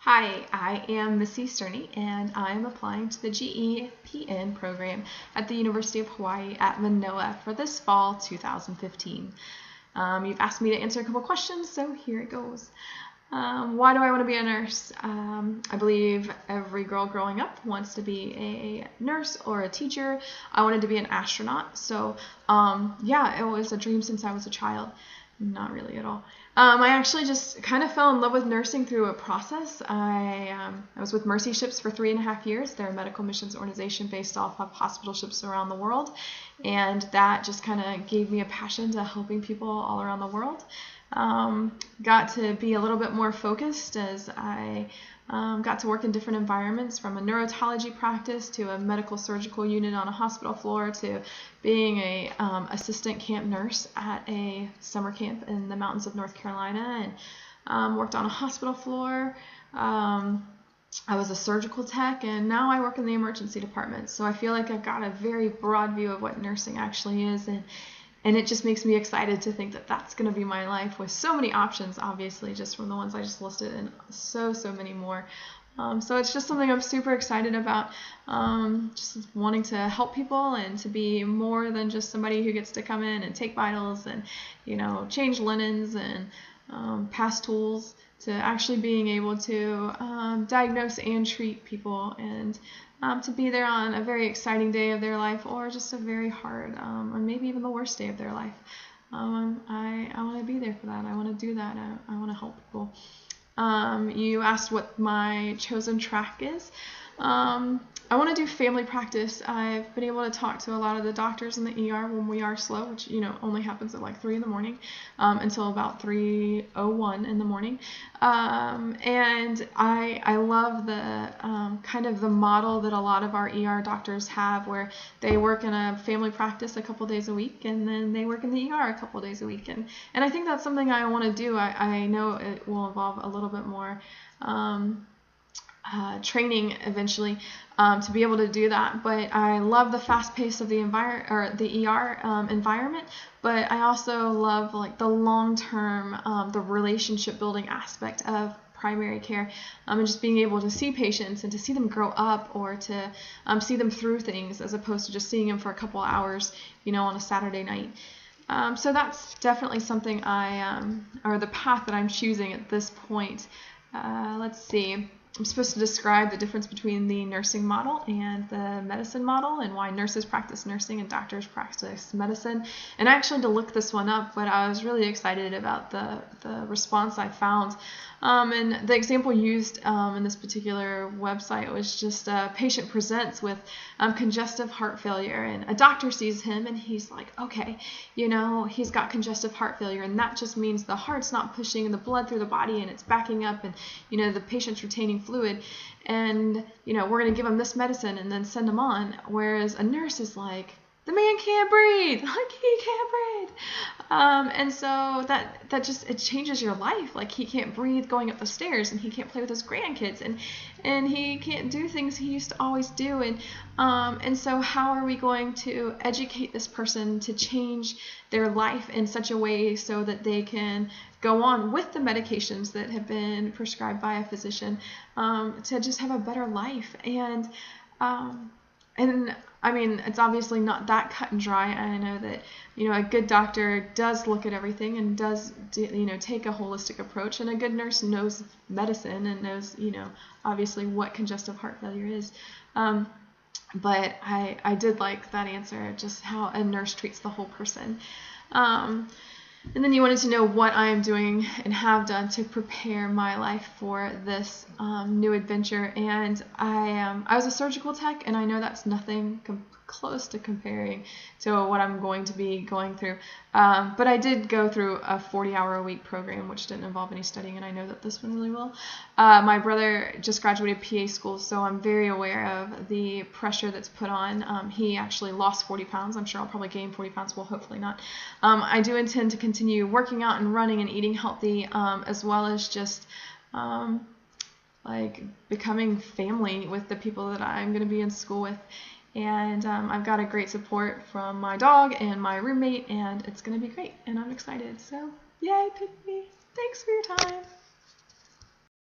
Hi, I am Missy Sturney, and I'm applying to the GEPN program at the University of Hawaii at Manoa for this fall 2015. You've asked me to answer a couple questions, so here it goes. Why do I want to be a nurse? I believe every girl growing up wants to be a nurse or a teacher. I wanted to be an astronaut, so yeah, it was a dream since I was a child. Not really at all. I actually just kind of fell in love with nursing through a process. I was with Mercy Ships for 3.5 years. They're a medical missions organization based off of hospital ships around the world, and that just kind of gave me a passion to helping people all around the world. Got to be a little bit more focused as I got to work in different environments, from a neurotology practice to a medical surgical unit on a hospital floor to being a assistant camp nurse at a summer camp in the mountains of North Carolina, and worked on a hospital floor. I was a surgical tech, and now I work in the emergency department. So I feel like I've got a very broad view of what nursing actually is, and it just makes me excited to think that that's going to be my life, with so many options, obviously, just from the ones I just listed, and so many more. So it's just something I'm super excited about, just wanting to help people and to be more than just somebody who gets to come in and take vitals and, change linens and pass tools, to actually being able to diagnose and treat people, and to be there on a very exciting day of their life, or just a very hard, or maybe even the worst day of their life. I want to be there for that. I want to do that. I want to help people. You asked what my chosen track is. I want to do family practice. I've been able to talk to a lot of the doctors in the ER when we are slow, which only happens at like 3 in the morning until about 3:01 in the morning. And I love the kind of the model that a lot of our ER doctors have, where they work in a family practice a couple days a week, and then they work in the ER a couple days a week. And I think that's something I want to do. I know it will involve a little bit more training eventually to be able to do that, but I love the fast pace of the ER environment, but I also love like the long-term, the relationship building aspect of primary care, and just being able to see patients and to see them grow up, or to see them through things, as opposed to just seeing them for a couple hours, on a Saturday night. So that's definitely something or the path that I'm choosing at this point. Let's see. I'm supposed to describe the difference between the nursing model and the medicine model, and why nurses practice nursing and doctors practice medicine. And I actually had to look this one up, but I was really excited about the response I found. And the example used in this particular website was just a patient presents with congestive heart failure, and a doctor sees him and he's like, okay, he's got congestive heart failure, and that just means the heart's not pushing the blood through the body, and it's backing up, and the patient's retaining fluid, and we're going to give him this medicine and then send him on. Whereas a nurse is like, the man can't breathe, like he can't breathe, and so that just, it changes your life. Like, he can't breathe going up the stairs, and he can't play with his grandkids, and he can't do things he used to always do, and so how are we going to educate this person to change their life in such a way so that they can go on with the medications that have been prescribed by a physician, to just have a better life? And I mean, it's obviously not that cut and dry. I know that, a good doctor does look at everything and does, take a holistic approach, and a good nurse knows medicine and knows, obviously what congestive heart failure is. But I did like that answer, just how a nurse treats the whole person. And then you wanted to know what I am doing and have done to prepare my life for this new adventure. And I was a surgical tech, and I know that's nothing close to comparing to what I'm going to be going through. But I did go through a 40-hour-a-week program, which didn't involve any studying, and I know that this one really will. My brother just graduated PA school, so I'm very aware of the pressure that's put on. He actually lost 40 pounds. I'm sure I'll probably gain 40 pounds. Well, hopefully not. I do intend to continue working out and running and eating healthy, as well as just like becoming family with the people that I'm going to be in school with. And I've got a great support from my dog and my roommate, and it's going to be great, and I'm excited. So yay, pick me. Thanks for your time.